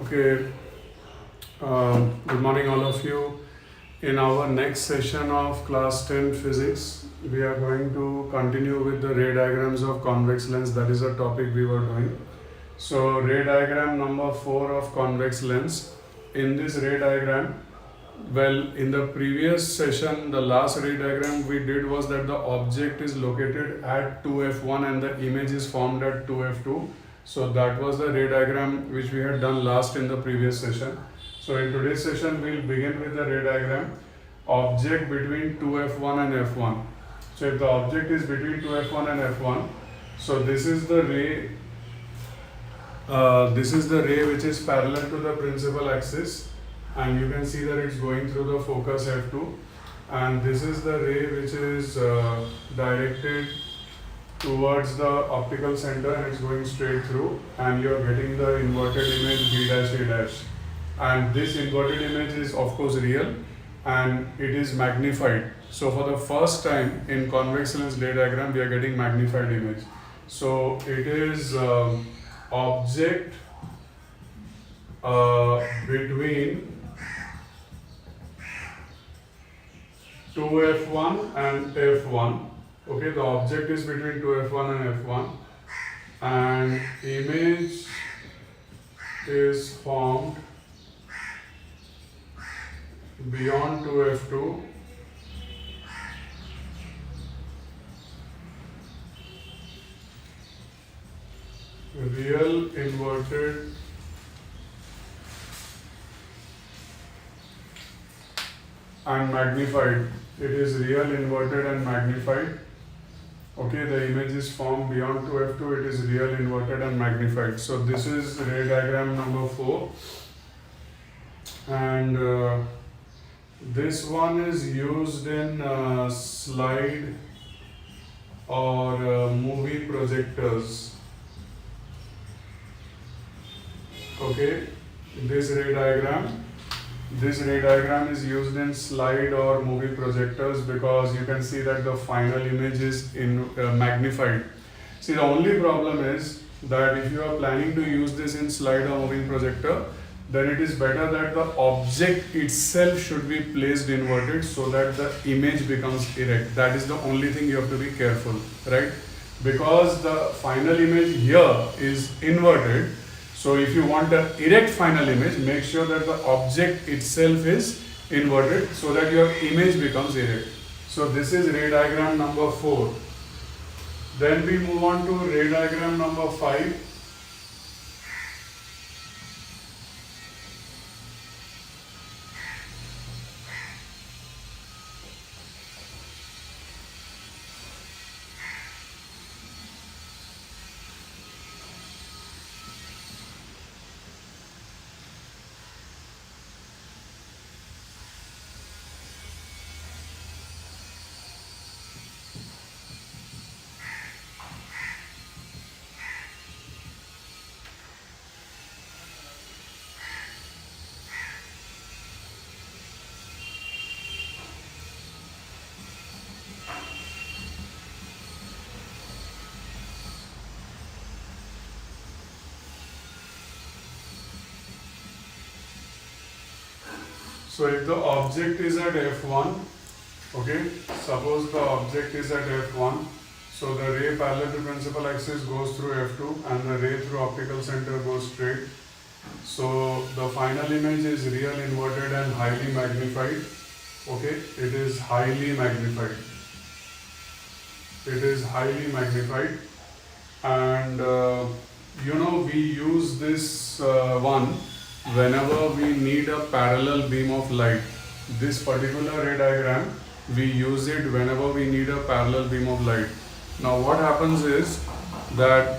Okay, good morning, all of you. In our next session of class 10 physics, we are going to continue with the ray diagrams of convex lens. That is a topic we were doing. So, ray diagram number 4 of convex lens. In this ray diagram, in the previous session, the last ray diagram we did was that the object is located at 2f1 and the image is formed at 2f2. So that was the ray diagram which we had done last in the previous session. So in today's session, we'll begin with the ray diagram object between 2f1 and f1. So if the object is between 2f1 and f1, so this is the ray. This is the ray which is parallel to the principal axis, and you can see that it's going through the focus f2, and this is the ray which is directed towards the optical center and it's going straight through, and you're getting the inverted image b dash a dash, and this inverted image is of course real and it is magnified. So for the first time in convex lens ray diagram we are getting magnified image. So it is object between 2f1 and f1. Okay, the object is between 2f1 and f1, and image is formed beyond 2f2 real inverted and magnified. It is real inverted and magnified. Okay, the image is formed beyond 2f2, it is real inverted and magnified. So this is ray diagram number 4, and this one is used in slide or movie projectors. Okay, this ray diagram is used in slide or movie projectors because you can see that the final image is magnified. See, the only problem is that if you are planning to use this in slide or moving projector, then it is better that the object itself should be placed inverted so that the image becomes erect. That is the only thing you have to be careful, right? Because the final image here is inverted. So if you want an erect final image, make sure that the object itself is inverted so that your image becomes erect. So this is ray diagram number 4. Then we move on to ray diagram number 5. So if the object is at f1, okay, suppose the object is at f1, so the ray parallel to principal axis goes through f2 and the ray through optical center goes straight. So the final image is real inverted and highly magnified. Okay, it is highly magnified. It is highly magnified, and we use this one whenever we need a parallel beam of light. This particular ray diagram, we use it whenever we need a parallel beam of light. Now what happens is that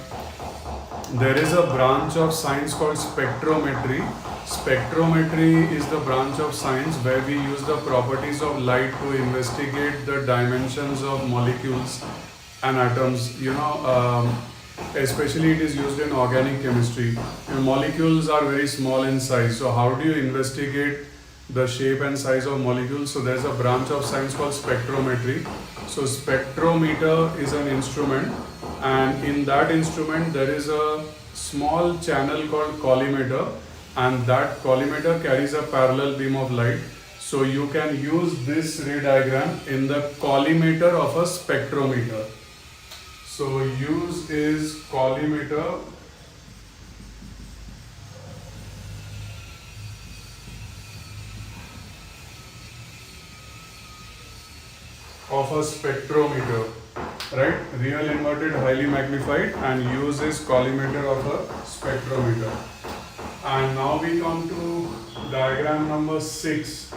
there is a branch of science called spectrometry. Spectrometry is the branch of science where we use the properties of light to investigate the dimensions of molecules and atoms. Especially it is used in organic chemistry. Molecules are very small in size, so how do you investigate the shape and size of molecules? So there is a branch of science called spectrometry. So spectrometer is an instrument, and in that instrument there is a small channel called collimator, and that collimator carries a parallel beam of light. So you can use this ray diagram in the collimator of a spectrometer. So use is collimator of a spectrometer, right? Real inverted highly magnified, and use is collimator of a spectrometer. And now we come to diagram number 6.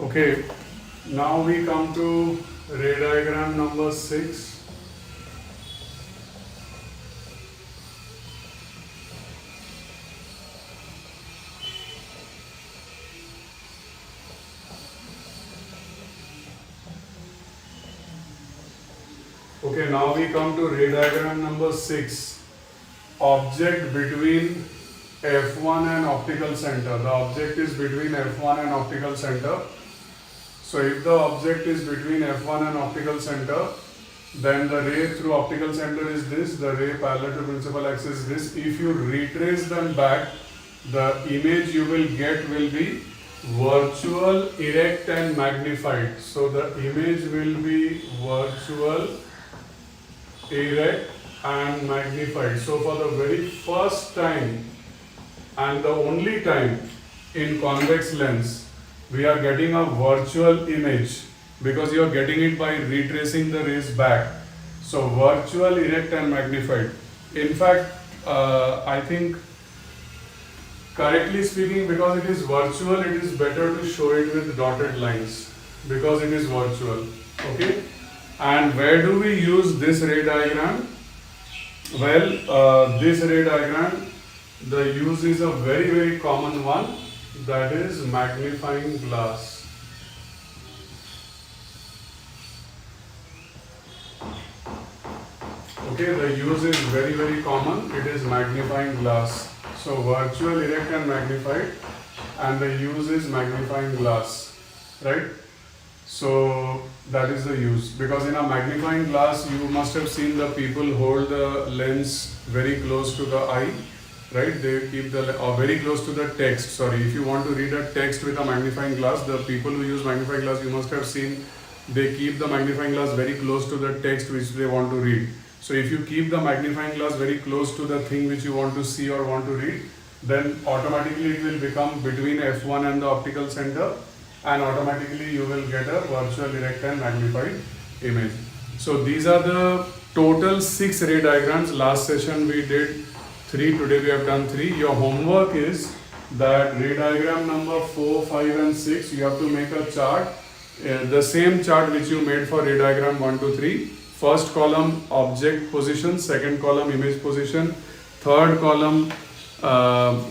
Okay, now we come to ray diagram number 6. Okay, now we come to ray diagram number 6. Object between F1 and optical center. The object is between F1 and optical center. So if the object is between F1 and optical center, then the ray through optical center is this, the ray parallel to principal axis is this. If you retrace them back, the image you will get will be virtual, erect and magnified. So the image will be virtual, erect and magnified. So for the very first time and the only time in convex lens, we are getting a virtual image because you are getting it by retracing the rays back. So virtual, erect and magnified. In fact, I think correctly speaking, because it is virtual, it is better to show it with dotted lines because it is virtual. Okay. And where do we use this ray diagram? Well, this ray diagram, the use is a very common one, that is magnifying glass. Okay, the use is very common, it is magnifying glass. So virtual, erect and magnified, and the use is magnifying glass, right? So that is the use, because in a magnifying glass you must have seen the people hold the lens very close to the eye, right? They keep the, or very close to the text, sorry. If you want to read a text with a magnifying glass, the people who use magnifying glass, you must have seen, they keep the magnifying glass very close to the text which they want to read. So if you keep the magnifying glass very close to the thing which you want to see or want to read, then automatically it will become between F1 and the optical center, and automatically you will get a virtual, erect and magnified image. So these are the total 6 ray diagrams. Last session we did 3, today we have done 3. Your homework is that ray diagram number 4, 5 and 6, you have to make a chart, the same chart which you made for ray diagram 1, 2, 3. First column object position, second column image position, third column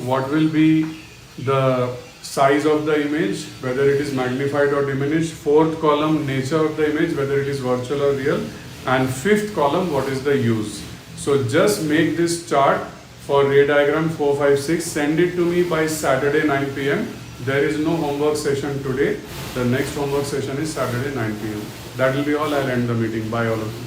what will be the size of the image, whether it is magnified or diminished, fourth column nature of the image, whether it is virtual or real, and fifth column what is the use. So just make this chart for ray diagram 4, 5, 6, send it to me by Saturday 9 p.m. There is no homework session today. The next homework session is Saturday 9 p.m. That will be all. I'll end the meeting. Bye all of you.